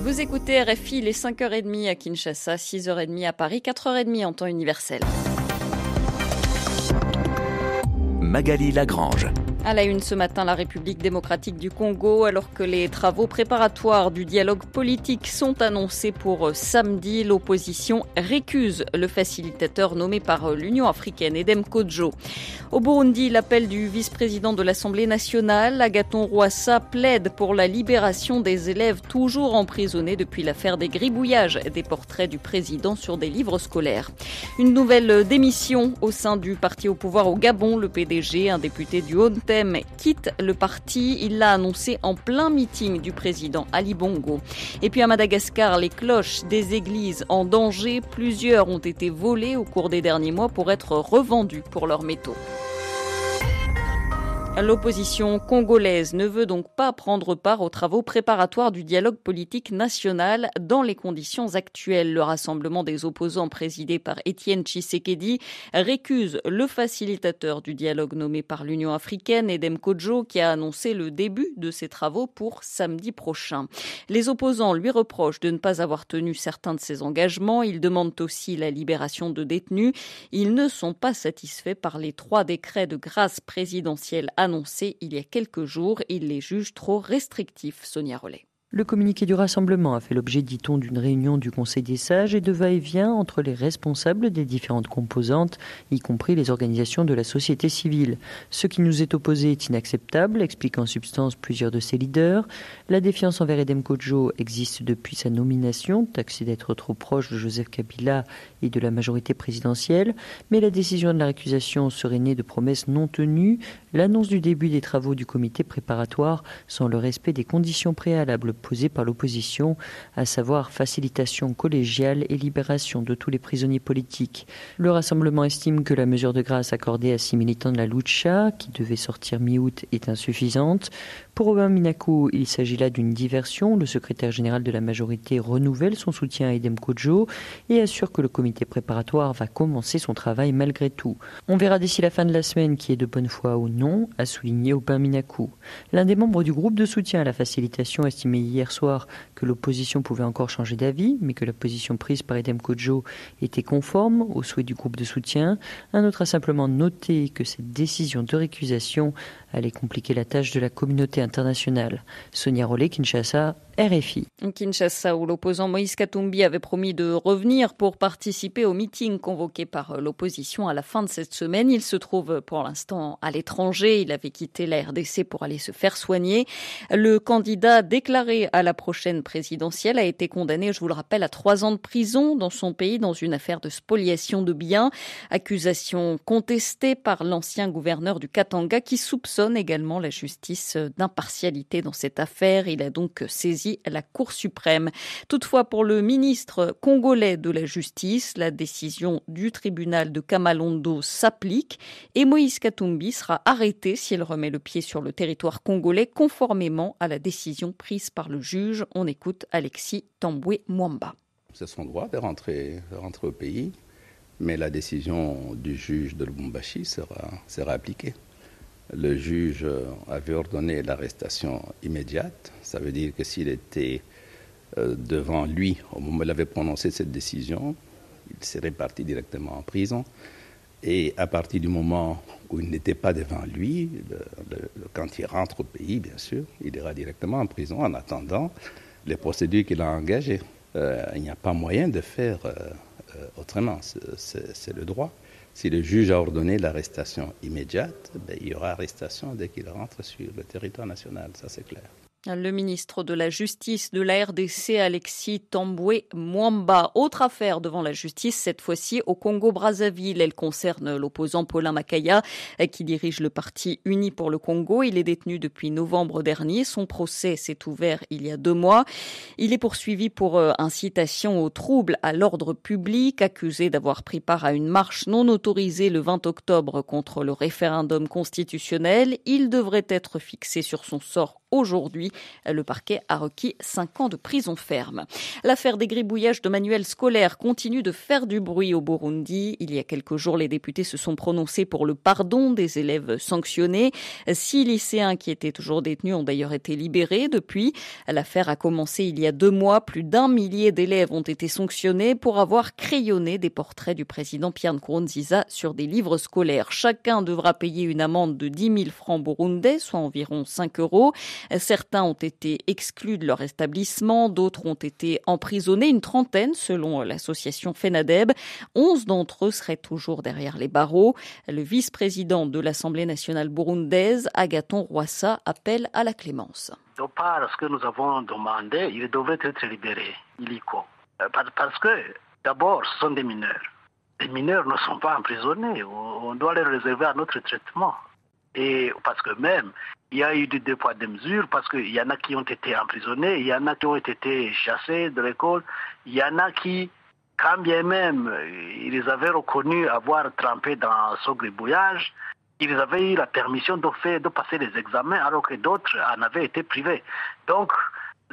Vous écoutez RFI, les 5h30 à Kinshasa, 6h30 à Paris, 4h30 en temps universel. Magali Lagrange. À la une ce matin, la République démocratique du Congo, alors que les travaux préparatoires du dialogue politique sont annoncés pour samedi, l'opposition récuse le facilitateur nommé par l'Union africaine, Edem Kodjo. Au Burundi, l'appel du vice-président de l'Assemblée nationale, Agathon Rwasa, plaide pour la libération des élèves toujours emprisonnés depuis l'affaire des gribouillages des portraits du président sur des livres scolaires. Une nouvelle démission au sein du parti au pouvoir au Gabon, le PDG, un député du Haut-Tem, quitte le parti. Il l'a annoncé en plein meeting du président Ali Bongo. Et puis à Madagascar, les cloches des églises en danger. Plusieurs ont été volées au cours des derniers mois pour être revendues pour leurs métaux. L'opposition congolaise ne veut donc pas prendre part aux travaux préparatoires du dialogue politique national dans les conditions actuelles. Le rassemblement des opposants présidé par Étienne Tshisekedi récuse le facilitateur du dialogue nommé par l'Union africaine, Edem Kodjo, qui a annoncé le début de ses travaux pour samedi prochain. Les opposants lui reprochent de ne pas avoir tenu certains de ses engagements. Ils demandent aussi la libération de détenus. Ils ne sont pas satisfaits par les 3 décrets de grâce présidentielle annoncés il y a quelques jours. Il les juge trop restrictifs. Sonia Rollet. Le communiqué du rassemblement a fait l'objet, dit-on, d'une réunion du Conseil des sages et de va-et-vient entre les responsables des différentes composantes, y compris les organisations de la société civile. Ce qui nous est opposé est inacceptable, expliquent en substance plusieurs de ses leaders. La défiance envers Edem Kodjo existe depuis sa nomination, taxé d'être trop proche de Joseph Kabila et de la majorité présidentielle, mais la décision de la récusation serait née de promesses non tenues, l'annonce du début des travaux du comité préparatoire sans le respect des conditions préalables posée par l'opposition, à savoir facilitation collégiale et libération de tous les prisonniers politiques. Le rassemblement estime que la mesure de grâce accordée à 6 militants de la Lucha, qui devaient sortir mi-août, est insuffisante. Pour Robin Minakou, il s'agit là d'une diversion. Le secrétaire général de la majorité renouvelle son soutien à Edem Kodjo et assure que le comité préparatoire va commencer son travail malgré tout. On verra d'ici la fin de la semaine qui est de bonne foi ou non, a souligné Robin Minakou. L'un des membres du groupe de soutien à la facilitation estimait hier soir que l'opposition pouvait encore changer d'avis, mais que la position prise par Edem Kodjo était conforme aux souhaits du groupe de soutien. Un autre a simplement noté que cette décision de récusation allait compliquer la tâche de la communauté internationale. Sonia Rollet, Kinshasa, RFI. Kinshasa, où l'opposant Moïse Katumbi avait promis de revenir pour participer au meeting convoqué par l'opposition à la fin de cette semaine. Il se trouve pour l'instant à l'étranger. Il avait quitté la RDC pour aller se faire soigner. Le candidat déclaré à la prochaine présidentielle a été condamné, je vous le rappelle, à 3 ans de prison dans son pays dans une affaire de spoliation de biens. Accusation contestée par l'ancien gouverneur du Katanga qui soupçonne également la justice d'impartialité dans cette affaire. Il a donc saisi la Cour suprême. Toutefois, pour le ministre congolais de la Justice, la décision du tribunal de Kamalondo s'applique et Moïse Katumbi sera arrêté si elle remet le pied sur le territoire congolais conformément à la décision prise par le juge. On écoute Alexis Tambwe Mwamba. C'est son droit de rentrer au pays, mais la décision du juge de Lubumbashi sera appliquée. Le juge avait ordonné l'arrestation immédiate. Ça veut dire que s'il était devant lui au moment où il avait prononcé cette décision, il serait parti directement en prison. Et à partir du moment où il n'était pas devant lui, quand il rentre au pays, bien sûr, il ira directement en prison en attendant les procédures qu'il a engagées. Il n'y a pas moyen de faire autrement. C'est le droit. Si le juge a ordonné l'arrestation immédiate, il y aura arrestation dès qu'il rentre sur le territoire national, ça c'est clair. Le ministre de la Justice de la RDC, Alexis Tambwe Mwamba. Autre affaire devant la justice, cette fois-ci au Congo-Brazzaville. Elle concerne l'opposant Paulin Makaya, qui dirige le parti Uni pour le Congo. Il est détenu depuis novembre dernier. Son procès s'est ouvert il y a 2 mois. Il est poursuivi pour incitation au trouble à l'ordre public, accusé d'avoir pris part à une marche non autorisée le 20 octobre contre le référendum constitutionnel. Il devrait être fixé sur son sort aujourd'hui. Le parquet a requis 5 ans de prison ferme. L'affaire des gribouillages de manuels scolaires continue de faire du bruit au Burundi. Il y a quelques jours, les députés se sont prononcés pour le pardon des élèves sanctionnés. 6 lycéens qui étaient toujours détenus ont d'ailleurs été libérés depuis. L'affaire a commencé il y a 2 mois. Plus d'1 millier d'élèves ont été sanctionnés pour avoir crayonné des portraits du président Pierre Nkurunziza sur des livres scolaires. Chacun devra payer une amende de 10 000 francs burundais, soit environ 5 euros. Certains ont été exclus de leur établissement, d'autres ont été emprisonnés, une trentaine selon l'association FENADEB. 11 d'entre eux seraient toujours derrière les barreaux. Le vice-président de l'Assemblée nationale burundaise, Agathon Rwasa, appelle à la clémence. De par ce que nous avons demandé, ils devraient être libérés, illico. Parce que, d'abord, ce sont des mineurs. Les mineurs ne sont pas emprisonnés. On doit les réserver à notre traitement. Et parce que même, il y a eu des 2 poids 2 mesures, parce qu'il y en a qui ont été emprisonnés, il y en a qui ont été chassés de l'école, il y en a qui, quand bien même ils avaient reconnu avoir trempé dans ce gribouillage, ils avaient eu la permission de passer les examens alors que d'autres en avaient été privés. Donc,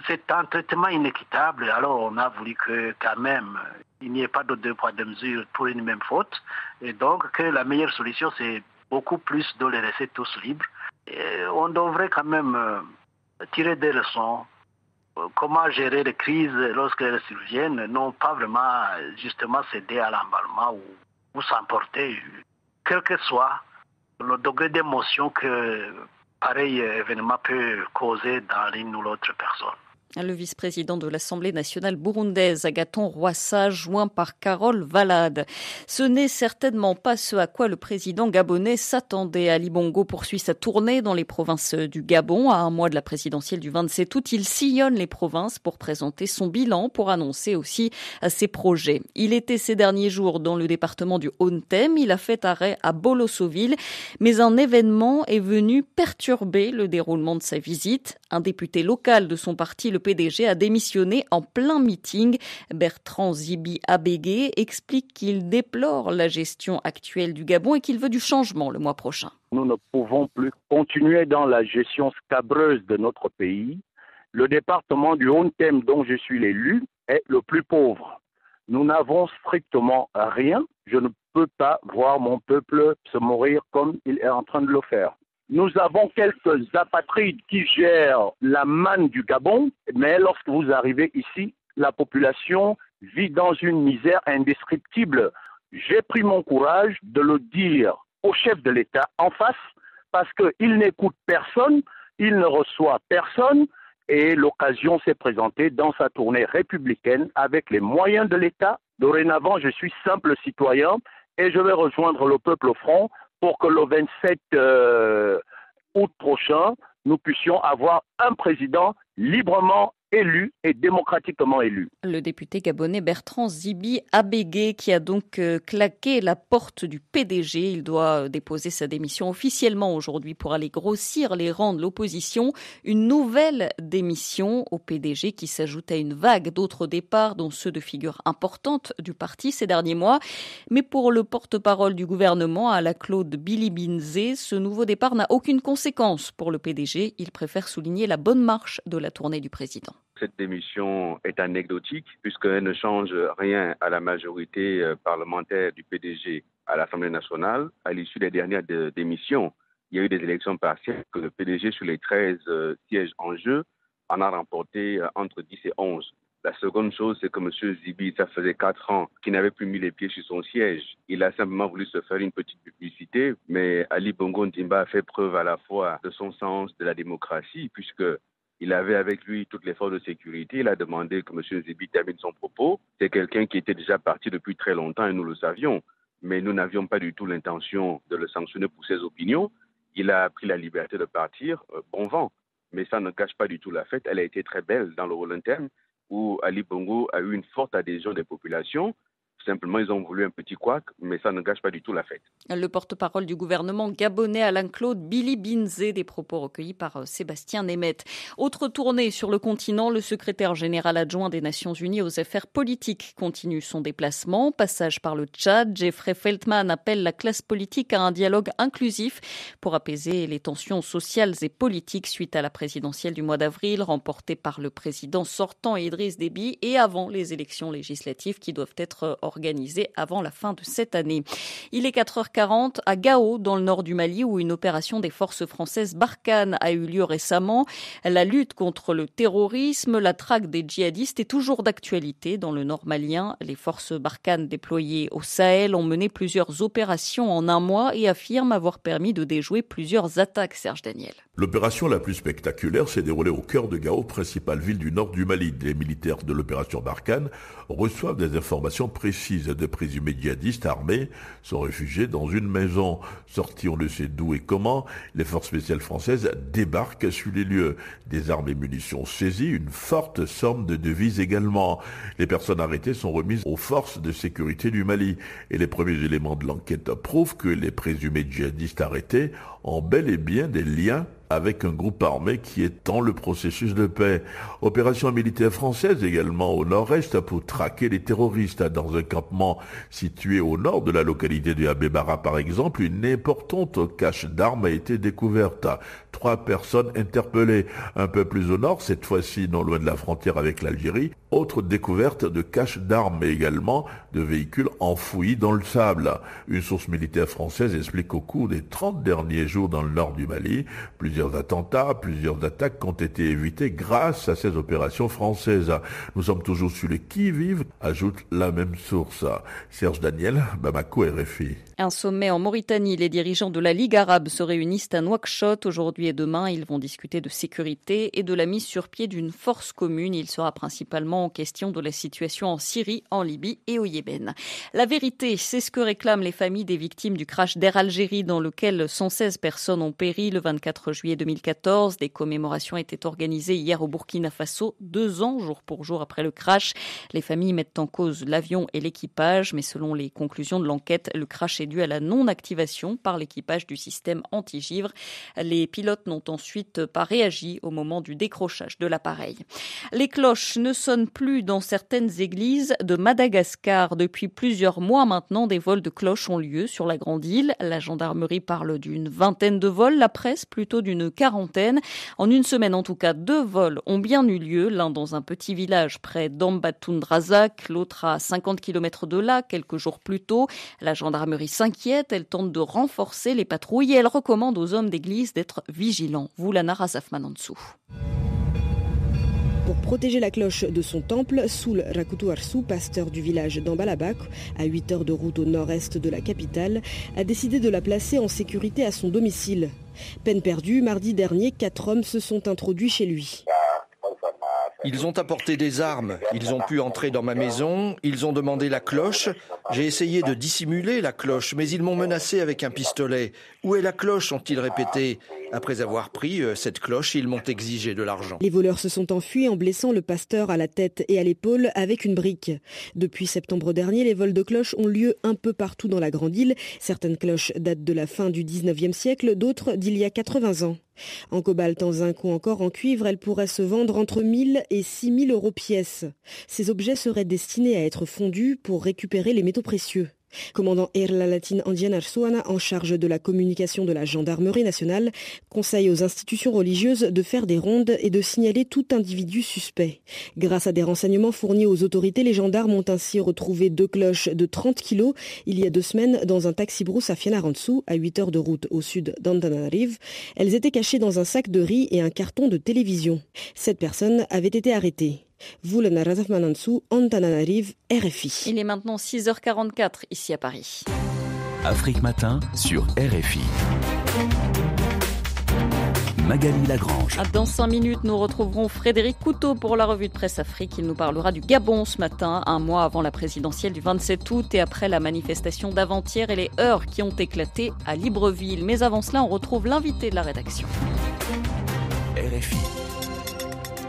c'est un traitement inéquitable. Alors, on a voulu que, quand même, il n'y ait pas de 2 poids 2 mesures pour une même faute. Et donc, que la meilleure solution, c'est beaucoup plus de les laisser tous libres. Et on devrait quand même tirer des leçons. Comment gérer les crises lorsqu'elles surviennent, non pas vraiment justement céder à l'emballement ou s'emporter, quel que soit le degré d'émotion que pareil événement peut causer dans l'une ou l'autre personne. Le vice-président de l'Assemblée nationale burundaise, Agathon Rwasa, joint par Carole Valade. Ce n'est certainement pas ce à quoi le président gabonais s'attendait. Ali Bongo poursuit sa tournée dans les provinces du Gabon. À 1 mois de la présidentielle du 27 août, il sillonne les provinces pour présenter son bilan, pour annoncer aussi ses projets. Il était ces derniers jours dans le département du Haut-Tem. Il a fait arrêt à Bolossoville, mais un événement est venu perturber le déroulement de sa visite. Un député local de son parti, le PDG, a démissionné en plein meeting. Bertrand Zibi Abégué explique qu'il déplore la gestion actuelle du Gabon et qu'il veut du changement le mois prochain. Nous ne pouvons plus continuer dans la gestion scabreuse de notre pays. Le département du Haut-Tem dont je suis l'élu est le plus pauvre. Nous n'avons strictement rien. Je ne peux pas voir mon peuple se mourir comme il est en train de le faire. Nous avons quelques apatrides qui gèrent la manne du Gabon, mais lorsque vous arrivez ici, la population vit dans une misère indescriptible. J'ai pris mon courage de le dire au chef de l'État en face, parce qu'il n'écoute personne, il ne reçoit personne, et l'occasion s'est présentée dans sa tournée républicaine avec les moyens de l'État. Dorénavant, je suis simple citoyen et je vais rejoindre le peuple au front pour que le 27 août prochain, nous puissions avoir un président librement élu et démocratiquement élu. Le député gabonais Bertrand Zibi Abégué qui a donc claqué la porte du PDG. Il doit déposer sa démission officiellement aujourd'hui pour aller grossir les rangs de l'opposition. Une nouvelle démission au PDG qui s'ajoute à une vague d'autres départs, dont ceux de figures importantes du parti ces derniers mois. Mais pour le porte-parole du gouvernement, Ala-Claude Bilibinze, ce nouveau départ n'a aucune conséquence pour le PDG. Il préfère souligner la bonne marche de la tournée du président. Cette démission est anecdotique puisqu'elle ne change rien à la majorité parlementaire du PDG à l'Assemblée nationale. À l'issue des dernières démissions, il y a eu des élections partielles que le PDG, sur les 13 sièges en jeu, en a remporté entre 10 et 11. La seconde chose, c'est que M. Zibi, ça faisait 4 ans qu'il n'avait plus mis les pieds sur son siège. Il a simplement voulu se faire une petite publicité, mais Ali Bongo Ndimba a fait preuve à la fois de son sens de la démocratie, puisque il avait avec lui toutes les forces de sécurité. Il a demandé que M. Zibi termine son propos. C'est quelqu'un qui était déjà parti depuis très longtemps et nous le savions. Mais nous n'avions pas du tout l'intention de le sanctionner pour ses opinions. Il a pris la liberté de partir. Bon vent. Mais ça ne cache pas du tout la fête. Elle a été très belle dans le rôle interne où Ali Bongo a eu une forte adhésion des populations. Simplement, ils ont voulu un petit couac, mais ça ne gâche pas du tout la fête. Le porte-parole du gouvernement gabonais Alain-Claude Billy Binzé, des propos recueillis par Sébastien Nemeth. Autre tournée sur le continent, le secrétaire général adjoint des Nations Unies aux affaires politiques continue son déplacement. Passage par le Tchad, Jeffrey Feltman appelle la classe politique à un dialogue inclusif pour apaiser les tensions sociales et politiques suite à la présidentielle du mois d'avril, remportée par le président sortant Idriss Déby et avant les élections législatives qui doivent être organisées avant la fin de cette année. Il est 4h40 à Gao, dans le nord du Mali, où une opération des forces françaises Barkhane a eu lieu récemment. La lutte contre le terrorisme, la traque des djihadistes est toujours d'actualité dans le nord malien. Les forces Barkhane déployées au Sahel ont mené plusieurs opérations en un mois et affirment avoir permis de déjouer plusieurs attaques, Serge Daniel. L'opération la plus spectaculaire s'est déroulée au cœur de Gao, principale ville du nord du Mali. Les militaires de l'opération Barkhane reçoivent des informations précises. De présumés djihadistes armés sont réfugiés dans une maison. Sortis on ne sait d'où et comment, les forces spéciales françaises débarquent sur les lieux. Des armes et munitions saisies, une forte somme de devises également. Les personnes arrêtées sont remises aux forces de sécurité du Mali. Et les premiers éléments de l'enquête prouvent que les présumés djihadistes arrêtés ont bel et bien des liens avec un groupe armé qui est dans le processus de paix. Opération militaire française également au nord-est pour traquer les terroristes. Dans un campement situé au nord de la localité de Abébara par exemple, une importante cache d'armes a été découverte. 3 personnes interpellées. Un peu plus au nord, cette fois-ci non loin de la frontière avec l'Algérie, autre découverte de caches d'armes mais également de véhicules enfouis dans le sable. Une source militaire française explique qu'au cours des 30 derniers jours dans le nord du Mali, plusieurs attentats, plusieurs attaques ont été évitées grâce à ces opérations françaises. Nous sommes toujours sur le qui-vive, ajoute la même source. Serge Daniel, Bamako, RFI. Un sommet en Mauritanie. Les dirigeants de la Ligue arabe se réunissent à Nouakchott aujourd'hui et demain. Ils vont discuter de sécurité et de la mise sur pied d'une force commune. Il sera principalement question de la situation en Syrie, en Libye et au Yémen. La vérité, c'est ce que réclament les familles des victimes du crash d'Air Algérie dans lequel 116 personnes ont péri le 24 juillet 2014. Des commémorations étaient organisées hier au Burkina Faso, 2 ans jour pour jour après le crash. Les familles mettent en cause l'avion et l'équipage, mais selon les conclusions de l'enquête, le crash est dû à la non-activation par l'équipage du système anti-givre. Les pilotes n'ont ensuite pas réagi au moment du décrochage de l'appareil. Les cloches ne sonnent plus dans certaines églises de Madagascar. Depuis plusieurs mois maintenant, des vols de cloches ont lieu sur la grande île. La gendarmerie parle d'une vingtaine de vols, la presse plutôt d'une quarantaine. En une semaine en tout cas, 2 vols ont bien eu lieu, l'un dans un petit village près d'Ambatondrazak, l'autre à 50 km de là, quelques jours plus tôt. La gendarmerie s'inquiète, elle tente de renforcer les patrouilles et elle recommande aux hommes d'église d'être vigilants. Voulana Razafmanansou. Pour protéger la cloche de son temple, Soul Rakutuarsu, pasteur du village d'Ambalabak, à 8 heures de route au nord-est de la capitale, a décidé de la placer en sécurité à son domicile. Peine perdue, mardi dernier, 4 hommes se sont introduits chez lui. Ils ont apporté des armes, ils ont pu entrer dans ma maison, ils ont demandé la cloche. J'ai essayé de dissimuler la cloche, mais ils m'ont menacé avec un pistolet. Où est la cloche, ont-ils répété. Après avoir pris cette cloche, ils m'ont exigé de l'argent. Les voleurs se sont enfuis en blessant le pasteur à la tête et à l'épaule avec une brique. Depuis septembre dernier, les vols de cloches ont lieu un peu partout dans la grande île. Certaines cloches datent de la fin du 19e siècle, d'autres d'il y a 80 ans. En cobalt, en zinc ou encore en cuivre, elles pourraient se vendre entre 1 000 et 6 000 euros pièce. Ces objets seraient destinés à être fondus pour récupérer les métaux précieux. Commandant Erlalatin Andian Arsoana, en charge de la communication de la gendarmerie nationale, conseille aux institutions religieuses de faire des rondes et de signaler tout individu suspect. Grâce à des renseignements fournis aux autorités, les gendarmes ont ainsi retrouvé 2 cloches de 30 kilos il y a 2 semaines dans un taxi-brousse à Fianarantsoa, à 8 heures de route au sud d'Antananarive. Elles étaient cachées dans un sac de riz et un carton de télévision. 7 personnes avaient été arrêtées. Voulana Razafmanansou, Antananarive, RFI. Il est maintenant 6h44 ici à Paris. Afrique Matin sur RFI. Magali Lagrange. Dans 5 minutes, nous retrouverons Frédéric Couteau pour la revue de presse Afrique. Il nous parlera du Gabon ce matin, un mois avant la présidentielle du 27 août et après la manifestation d'avant-hier et les heurts qui ont éclaté à Libreville. Mais avant cela, on retrouve l'invité de la rédaction. RFI.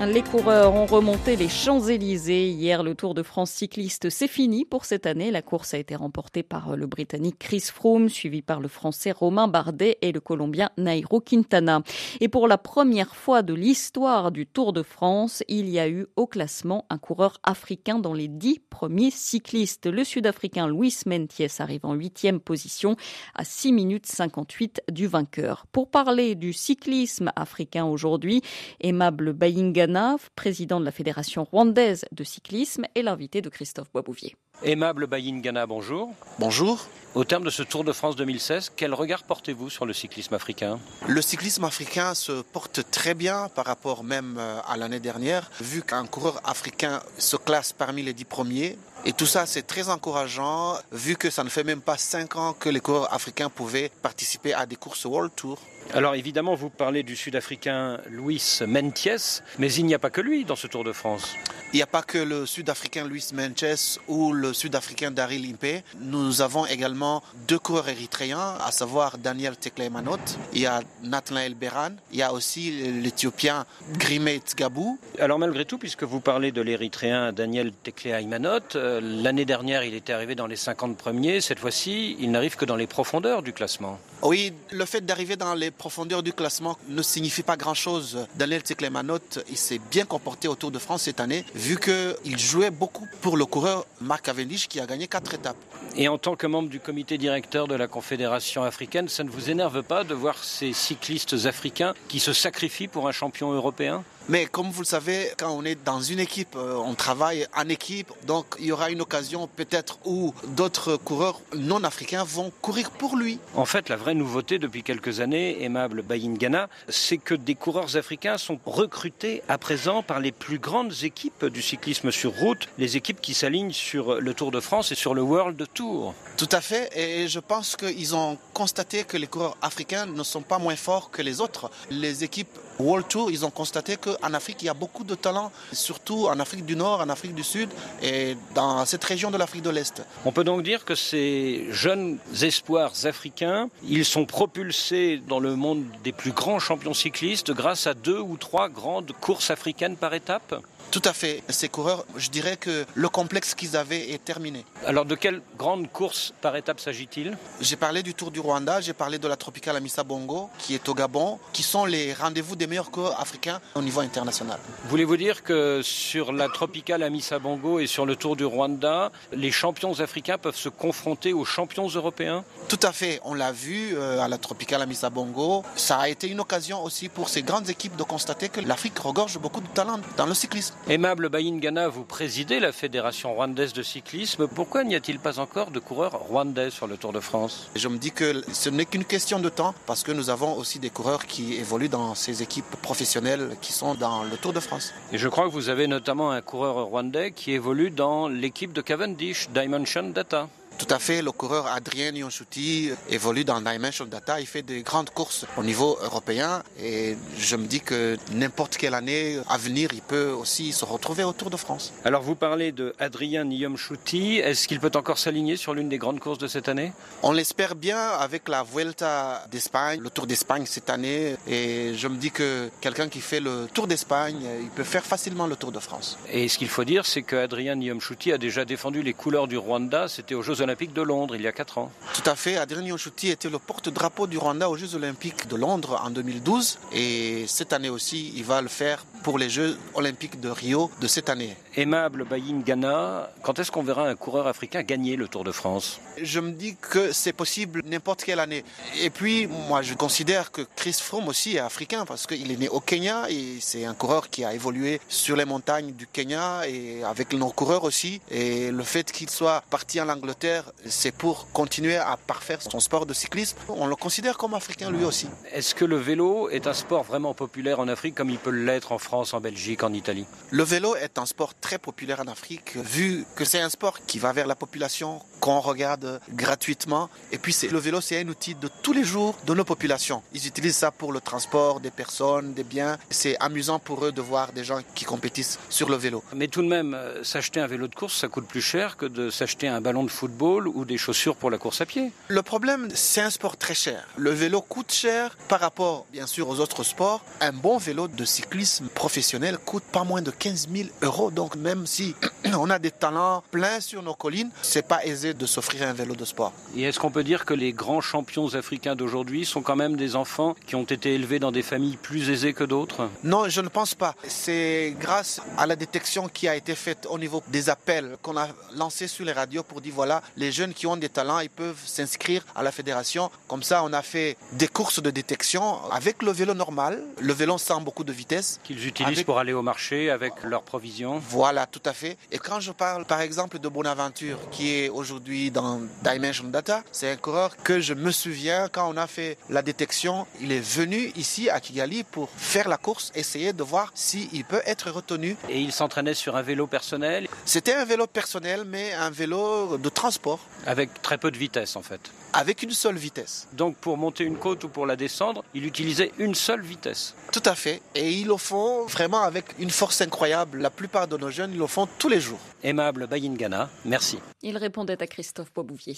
Les coureurs ont remonté les Champs-Élysées. Hier, le Tour de France cycliste, c'est fini pour cette année. La course a été remportée par le Britannique Chris Froome, suivi par le Français Romain Bardet et le Colombien Nairo Quintana. Et pour la première fois de l'histoire du Tour de France, il y a eu au classement un coureur africain dans les 10 premiers cyclistes. Le Sud-Africain Luis Meintjes arrive en 8e position à 6 minutes 58 du vainqueur. Pour parler du cyclisme africain aujourd'hui, Aimable Bayingana, président de la Fédération rwandaise de cyclisme, est l'invité de Christophe Boisbouvier. Aimable Bayingana, bonjour. Bonjour. Au terme de ce Tour de France 2016, quel regard portez-vous sur le cyclisme africain ? Le cyclisme africain se porte très bien par rapport même à l'année dernière, vu qu'un coureur africain se classe parmi les 10 premiers. Et tout ça, c'est très encourageant, vu que ça ne fait même pas 5 ans que les coureurs africains pouvaient participer à des courses World Tour. Alors évidemment, vous parlez du Sud-Africain Luis Meintjes, mais il n'y a pas que lui dans ce Tour de France. Il n'y a pas que le Sud-Africain Luis Meintjes ou le Sud-Africain Daryl Impey. Nous avons également 2 coureurs érythréens, à savoir Daniel Tekle-Manot, il y a Nathanael Beran, il y a aussi l'Éthiopien Grimet Gabou. Alors malgré tout, puisque vous parlez de l'Érythréen Daniel Tekle-Manot, l'année dernière il était arrivé dans les 50 premiers, cette fois-ci il n'arrive que dans les profondeurs du classement. Oui, le fait d'arriver dans les profondeurs du classement ne signifie pas grand-chose. Daniel Tekle-Manot, il s'est bien comporté au Tour de France cette année, vu qu'il jouait beaucoup pour le coureur Mark Cavendish qui a gagné 4 étapes. Et en tant que membre du comité directeur de la Confédération africaine, ça ne vous énerve pas de voir ces cyclistes africains qui se sacrifient pour un champion européen ? Mais comme vous le savez, quand on est dans une équipe, on travaille en équipe, donc il y aura une occasion peut-être où d'autres coureurs non africains vont courir pour lui. En fait, la vraie nouveauté depuis quelques années, Aimable Bayingana, c'est que des coureurs africains sont recrutés à présent par les plus grandes équipes du cyclisme sur route, les équipes qui s'alignent sur le Tour de France et sur le World Tour. Tout à fait, et je pense qu'ils ont constaté que les coureurs africains ne sont pas moins forts que les autres. Les équipes World Tour, ils ont constaté qu'en Afrique, il y a beaucoup de talents, surtout en Afrique du Nord, en Afrique du Sud et dans cette région de l'Afrique de l'Est. On peut donc dire que ces jeunes espoirs africains, ils sont propulsés dans le monde des plus grands champions cyclistes grâce à 2 ou 3 grandes courses africaines par étape ? Tout à fait. Ces coureurs, je dirais que le complexe qu'ils avaient est terminé. Alors de quelle grande course par étape s'agit-il ? J'ai parlé du Tour du Rwanda, j'ai parlé de la Tropicale Amissa Bongo, qui est au Gabon, qui sont les rendez-vous des meilleurs coureurs africains au niveau international. Voulez-vous dire que sur la Tropicale Amissa Bongo et sur le Tour du Rwanda, les champions africains peuvent se confronter aux champions européens ? Tout à fait. On l'a vu à la Tropicale Amissa Bongo. Ça a été une occasion aussi pour ces grandes équipes de constater que l'Afrique regorge beaucoup de talents dans le cyclisme. Aimable Bayingana, vous présidez la Fédération rwandaise de cyclisme. Pourquoi n'y a-t-il pas encore de coureurs rwandais sur le Tour de France ? Je me dis que ce n'est qu'une question de temps parce que nous avons aussi des coureurs qui évoluent dans ces équipes professionnelles qui sont dans le Tour de France. Et je crois que vous avez notamment un coureur rwandais qui évolue dans l'équipe de Cavendish, Dimension Data. Tout à fait, le coureur Adrien Niyonshuti évolue dans Dimension Data, il fait des grandes courses au niveau européen et je me dis que n'importe quelle année à venir, il peut aussi se retrouver au Tour de France. Alors vous parlez de Adrien Niyonshuti, est-ce qu'il peut encore s'aligner sur l'une des grandes courses de cette année ? On l'espère bien avec la Vuelta d'Espagne, le Tour d'Espagne cette année et je me dis que quelqu'un qui fait le Tour d'Espagne, il peut faire facilement le Tour de France. Et ce qu'il faut dire, c'est que Adrien Niyonshuti a déjà défendu les couleurs du Rwanda, c'était aux Jeux Olympiques de Londres il y a 4 ans. Tout à fait, Adrien Niyonshuti était le porte-drapeau du Rwanda aux Jeux Olympiques de Londres en 2012 et cette année aussi il va le faire pour les Jeux Olympiques de Rio de cette année. Aimable Bayingana, quand est-ce qu'on verra un coureur africain gagner le Tour de France ? Je me dis que c'est possible n'importe quelle année. Et puis moi je considère que Chris Froome aussi est africain parce qu'il est né au Kenya et c'est un coureur qui a évolué sur les montagnes du Kenya et avec nos coureurs aussi. Et le fait qu'il soit parti en Angleterre, c'est pour continuer à parfaire son sport de cyclisme. On le considère comme africain lui aussi. Est-ce que le vélo est un sport vraiment populaire en Afrique comme il peut l'être en France, en Belgique, en Italie ? Le vélo est un sport très populaire en Afrique, vu que c'est un sport qui va vers la population, qu'on regarde gratuitement. Et puis le vélo, c'est un outil de tous les jours de nos populations. Ils utilisent ça pour le transport des personnes, des biens. C'est amusant pour eux de voir des gens qui compétissent sur le vélo. Mais tout de même, s'acheter un vélo de course, ça coûte plus cher que de s'acheter un ballon de football football ou des chaussures pour la course à pied. Le problème, c'est un sport très cher. Le vélo coûte cher par rapport, bien sûr, aux autres sports. Un bon vélo de cyclisme professionnel coûte pas moins de 15 000 €. Donc même si on a des talents pleins sur nos collines, c'est pas aisé de s'offrir un vélo de sport. Et est-ce qu'on peut dire que les grands champions africains d'aujourd'hui sont quand même des enfants qui ont été élevés dans des familles plus aisées que d'autres ? Non, je ne pense pas. C'est grâce à la détection qui a été faite au niveau des appels qu'on a lancés sur les radios pour dire voilà, les jeunes qui ont des talents, ils peuvent s'inscrire à la fédération. Comme ça, on a fait des courses de détection avec le vélo normal, le vélo sans beaucoup de vitesse. Qu'ils utilisent pour aller au marché avec leurs provisions. Voilà, tout à fait. Et quand je parle par exemple de Bonaventure, qui est aujourd'hui dans Dimension Data, c'est un coureur que je me souviens quand on a fait la détection, il est venu ici à Kigali pour faire la course, essayer de voir s'il peut être retenu. Et il s'entraînait sur un vélo personnel ? C'était un vélo personnel, mais un vélo de transport. Avec très peu de vitesse en fait. Avec une seule vitesse. Donc pour monter une côte ou pour la descendre, il utilisait une seule vitesse. Tout à fait. Et ils le font vraiment avec une force incroyable. La plupart de nos jeunes, ils le font tous les jours. Aimable Bayingana, merci. Il répondait à Christophe Boisbouvier.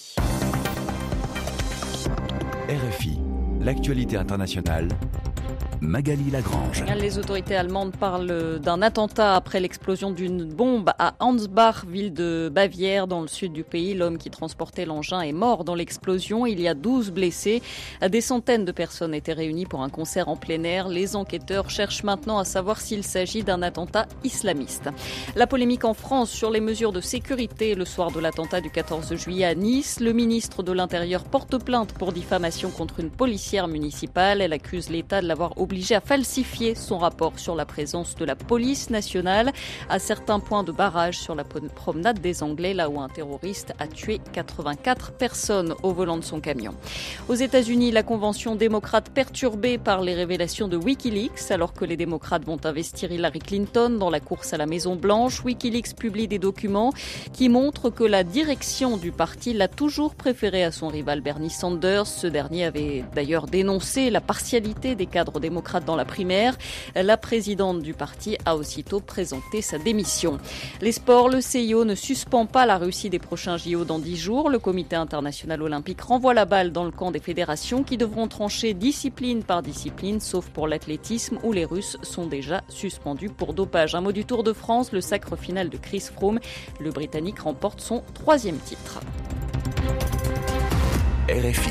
RFI, l'actualité internationale. Magali Lagrange. Les autorités allemandes parlent d'un attentat après l'explosion d'une bombe à Ansbach, ville de Bavière, dans le sud du pays. L'homme qui transportait l'engin est mort dans l'explosion. Il y a 12 blessés. Des centaines de personnes étaient réunies pour un concert en plein air. Les enquêteurs cherchent maintenant à savoir s'il s'agit d'un attentat islamiste. La polémique en France sur les mesures de sécurité le soir de l'attentat du 14 juillet à Nice. Le ministre de l'Intérieur porte plainte pour diffamation contre une policière municipale. Elle accuse l'État de l'avoir obligé à falsifier son rapport sur la présence de la police nationale à certains points de barrage sur la promenade des Anglais, là où un terroriste a tué 84 personnes au volant de son camion. Aux États-Unis, la convention démocrate perturbée par les révélations de Wikileaks, alors que les démocrates vont investir Hillary Clinton dans la course à la Maison-Blanche. Wikileaks publie des documents qui montrent que la direction du parti l'a toujours préféré à son rival Bernie Sanders. Ce dernier avait d'ailleurs dénoncé la partialité des cadres démocrates dans la primaire. La présidente du parti a aussitôt présenté sa démission. Les sports, le CIO ne suspend pas la Russie des prochains JO dans 10 jours. Le comité international olympique renvoie la balle dans le camp des fédérations qui devront trancher discipline par discipline, sauf pour l'athlétisme où les Russes sont déjà suspendus pour dopage. Un mot du Tour de France, le sacre final de Chris Froome. Le Britannique remporte son 3e titre. RFI.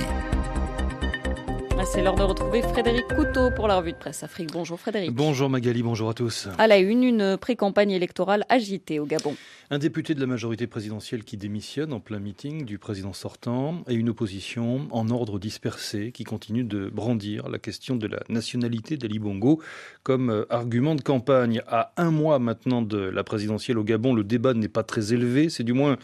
C'est l'heure de retrouver Frédéric Couteau pour la revue de presse Afrique. Bonjour Frédéric. Bonjour Magali, bonjour à tous. À la une pré-campagne électorale agitée au Gabon. Un député de la majorité présidentielle qui démissionne en plein meeting du président sortant et une opposition en ordre dispersé qui continue de brandir la question de la nationalité d'Ali Bongo comme argument de campagne. À un mois maintenant de la présidentielle au Gabon, le débat n'est pas très élevé, c'est du moins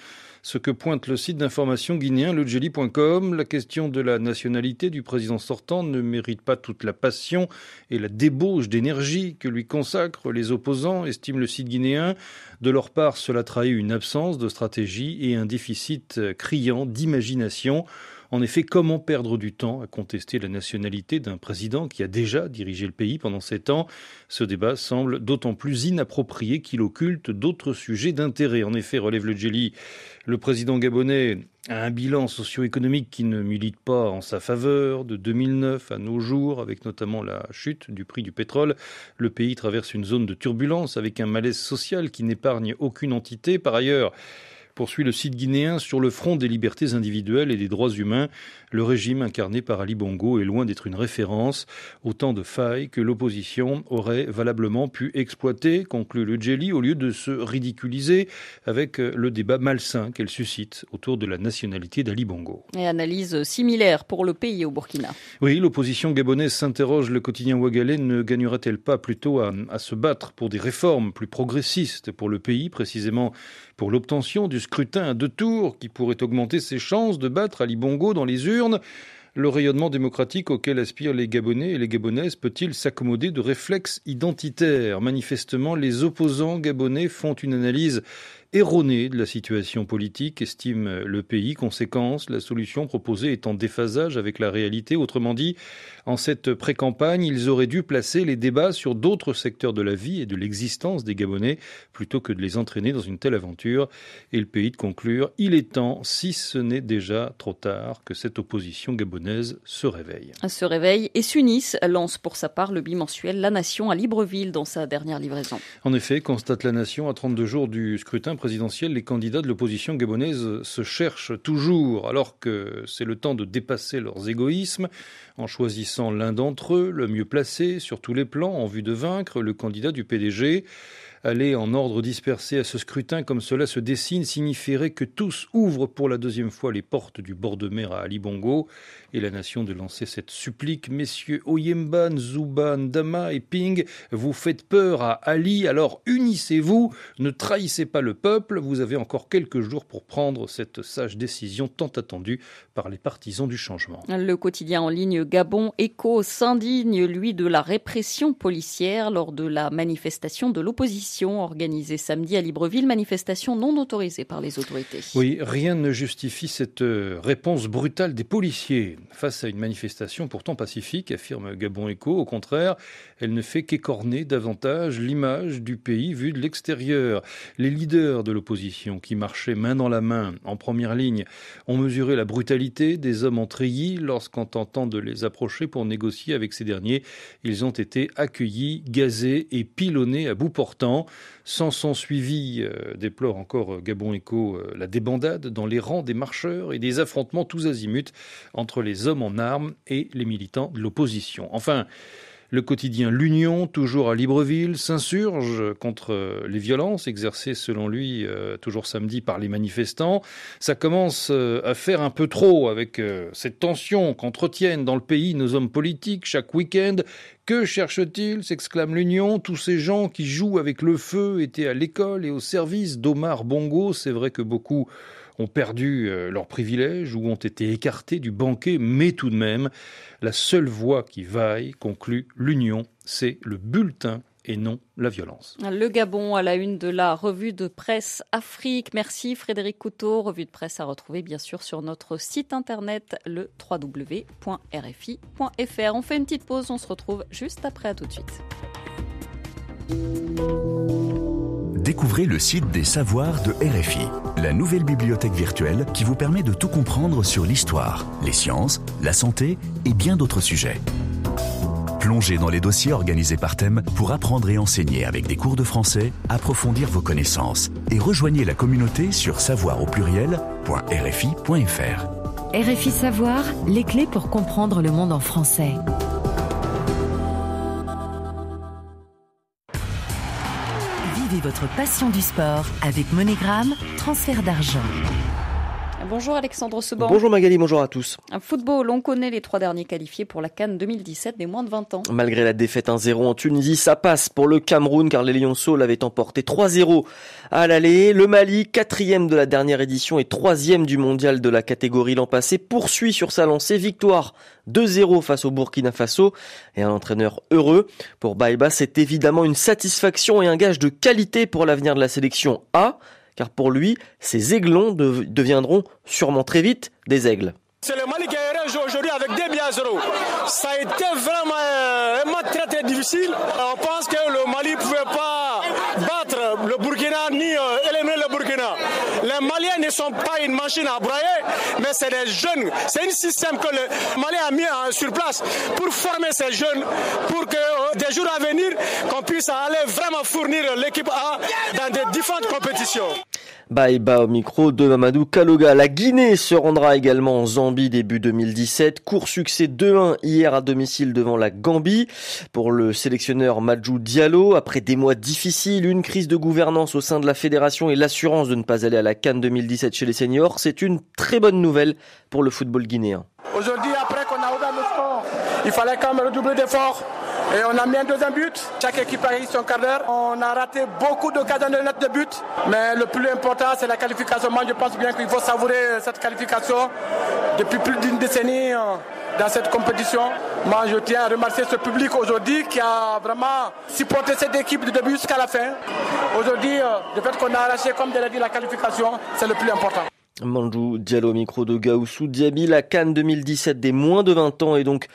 ce que pointe le site d'information guinéen lejeli.com. La question de la nationalité du président sortant ne mérite pas toute la passion et la débauche d'énergie que lui consacrent les opposants, estime le site guinéen. De leur part, cela trahit une absence de stratégie et un déficit criant d'imagination. En effet, comment perdre du temps à contester la nationalité d'un président qui a déjà dirigé le pays pendant 7 ans ? Ce débat semble d'autant plus inapproprié qu'il occulte d'autres sujets d'intérêt. En effet, relève le Djeli, le président gabonais a un bilan socio-économique qui ne milite pas en sa faveur. De 2009 à nos jours, avec notamment la chute du prix du pétrole, le pays traverse une zone de turbulence avec un malaise social qui n'épargne aucune entité. Par ailleurs, poursuit le site guinéen, sur le front des libertés individuelles et des droits humains, le régime incarné par Ali Bongo est loin d'être une référence. Autant de failles que l'opposition aurait valablement pu exploiter, conclut le Djeli, au lieu de se ridiculiser avec le débat malsain qu'elle suscite autour de la nationalité d'Ali Bongo. Et analyse similaire pour le pays au Burkina. Oui, l'opposition gabonaise s'interroge, le quotidien ouagalais ne gagnerait-elle pas plutôt à se battre pour des réformes plus progressistes pour le pays, précisément pour l'obtention du scrutin à 2 tours qui pourrait augmenter ses chances de battre Ali Bongo dans les urnes? Le rayonnement démocratique auquel aspirent les Gabonais et les Gabonaises peut-il s'accommoder de réflexes identitaires ? Manifestement, les opposants gabonais font une analyse erronée de la situation politique, estime le pays. Conséquence, la solution proposée est en déphasage avec la réalité. Autrement dit, en cette pré-campagne, ils auraient dû placer les débats sur d'autres secteurs de la vie et de l'existence des Gabonais plutôt que de les entraîner dans une telle aventure. Et le pays de conclure, il est temps, si ce n'est déjà trop tard, que cette opposition gabonaise se réveille. Se réveille et s'unisse, lance pour sa part le bimensuel La Nation à Libreville dans sa dernière livraison. En effet, constate La Nation, à 32 jours du scrutin présidentiel, les candidats de l'opposition gabonaise se cherchent toujours, alors que c'est le temps de dépasser leurs égoïsmes, en choisissant l'un d'entre eux, le mieux placé sur tous les plans, en vue de vaincre le candidat du PDG. Aller en ordre dispersé à ce scrutin comme cela se dessine signifierait que tous ouvrent pour la deuxième fois les portes du bord de mer à Ali Bongo et La Nation de lancer cette supplique. Messieurs Oyemba, Nzuba, Ndama et Ping, vous faites peur à Ali, alors unissez-vous, ne trahissez pas le peuple, vous avez encore quelques jours pour prendre cette sage décision tant attendue par les partisans du changement. Le quotidien en ligne Gabon Echo s'indigne, lui, de la répression policière lors de la manifestation de l'opposition organisée samedi à Libreville, manifestation non autorisée par les autorités. Oui, rien ne justifie cette réponse brutale des policiers face à une manifestation pourtant pacifique, affirme Gabon Echo. Au contraire, elle ne fait qu'écorner davantage l'image du pays vue de l'extérieur. Les leaders de l'opposition qui marchaient main dans la main en première ligne ont mesuré la brutalité des hommes en treillis lorsqu'en tentant de les approcher pour négocier avec ces derniers, ils ont été accueillis, gazés et pilonnés à bout portant. Sans son suivi, déplore encore Gabon Echo, la débandade dans les rangs des marcheurs et des affrontements tous azimuts entre les hommes en armes et les militants de l'opposition. Enfin, le quotidien L'Union, toujours à Libreville, s'insurge contre les violences exercées, selon lui, toujours samedi, par les manifestants. Ça commence à faire un peu trop avec cette tension qu'entretiennent dans le pays nos hommes politiques chaque week-end. Que cherche-t-il, s'exclame l'Union. Tous ces gens qui jouent avec le feu étaient à l'école et au service d'Omar Bongo. C'est vrai que beaucoup ont perdu leurs privilèges ou ont été écartés du banquet, mais tout de même, la seule voie qui vaille, conclut l'Union, c'est le bulletin et non la violence. Le Gabon à la une de la revue de presse Afrique. Merci Frédéric Couteau. Revue de presse à retrouver bien sûr sur notre site internet, le www.rfi.fr. On fait une petite pause, on se retrouve juste après, à tout de suite. Découvrez le site des savoirs de RFI, la nouvelle bibliothèque virtuelle qui vous permet de tout comprendre sur l'histoire, les sciences, la santé et bien d'autres sujets. Plongez dans les dossiers organisés par thème pour apprendre et enseigner avec des cours de français, approfondir vos connaissances et rejoignez la communauté sur savoir@rfi.fr. RFI Savoir, les clés pour comprendre le monde en français. Vivez votre passion du sport avec MoneyGram, transfert d'argent. Bonjour Alexandre Seban. Bonjour Magali, bonjour à tous. Un football, on connaît les 3 derniers qualifiés pour la CAN 2017 des moins de 20 ans. Malgré la défaite 1-0 en Tunisie, ça passe pour le Cameroun car les Lionceaux l'avaient emporté 3-0 à l'aller. Le Mali, 4e de la dernière édition et 3e du mondial de la catégorie l'an passé, poursuit sur sa lancée. Victoire 2-0 face au Burkina Faso et un entraîneur heureux. Pour Baïba, c'est évidemment une satisfaction et un gage de qualité pour l'avenir de la sélection A. Car pour lui, ces aiglons deviendront sûrement très vite des aigles. C'est le Mali qui a joué aujourd'hui avec 2-0. Ça a été vraiment un match très très difficile. On pense que le Mali ne pouvait pas battre le Burkina ni éliminer le Burkina. Les Maliens ne sont pas une machine à broyer, mais c'est des jeunes. C'est un système que le Mali a mis sur place pour former ces jeunes, pour que des jours à venir, qu'on puisse aller vraiment fournir l'équipe A dans des différentes compétitions. Baïba au micro de Mamadou Kaloga. La Guinée se rendra également en Zambie début 2017. Court succès 2-1 hier à domicile devant la Gambie. Pour le sélectionneur Madjou Diallo, après des mois difficiles, une crise de gouvernance au sein de la fédération et l'assurance de ne pas aller à la CAN 2017 chez les seniors, c'est une très bonne nouvelle pour le football guinéen. Aujourd'hui, après qu'on a ouvert le sport, il fallait quand même redoubler d'efforts Et on a mis un deuxième but. Chaque équipe a eu son quart d'heure. On a raté beaucoup d'occasions de net de but. Mais le plus important, c'est la qualification. Moi, je pense bien qu'il faut savourer cette qualification depuis plus d'une décennie dans cette compétition. Moi, je tiens à remercier ce public aujourd'hui qui a vraiment supporté cette équipe du début jusqu'à la fin. Aujourd'hui, le fait qu'on a arraché, comme je l'ai dit, la qualification, c'est le plus important. Mandjou Diallo, micro de Gaoussou Diaby. La CAN 2017 des moins de 20 ans est donc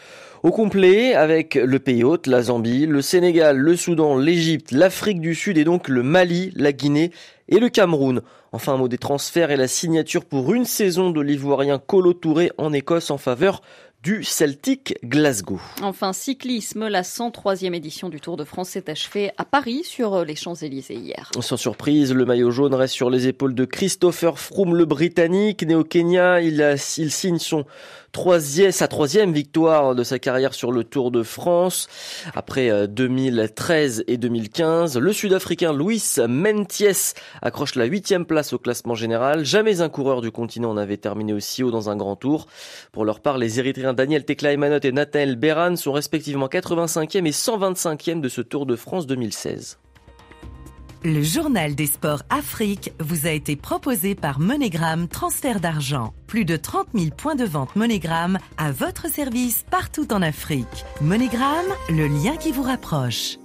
au complet avec le pays hôte, la Zambie, le Sénégal, le Soudan, l'Égypte, l'Afrique du Sud et donc le Mali, la Guinée et le Cameroun. Enfin, un mot des transferts et la signature pour une saison de l'Ivoirien Kolo Touré en Écosse en faveur du Celtic Glasgow. Enfin, cyclisme, la 103e édition du Tour de France s'est achevée à Paris sur les Champs-Élysées hier. Sans surprise, le maillot jaune reste sur les épaules de Christopher Froome, le Britannique. Né au Kenya, il signe sa troisième victoire de sa carrière sur le Tour de France. Après 2013 et 2015, le Sud-Africain Luis Mentiès accroche la 8e place au classement général. Jamais un coureur du continent n'avait terminé aussi haut dans un grand tour. Pour leur part, les Érythréens Daniel Tecla-Emanot et Nathanaël Beran sont respectivement 85e et 125e de ce Tour de France 2016. Le journal des sports Afrique vous a été proposé par MoneyGram Transfert d'argent. Plus de 30 000 points de vente MoneyGram à votre service partout en Afrique. MoneyGram, le lien qui vous rapproche.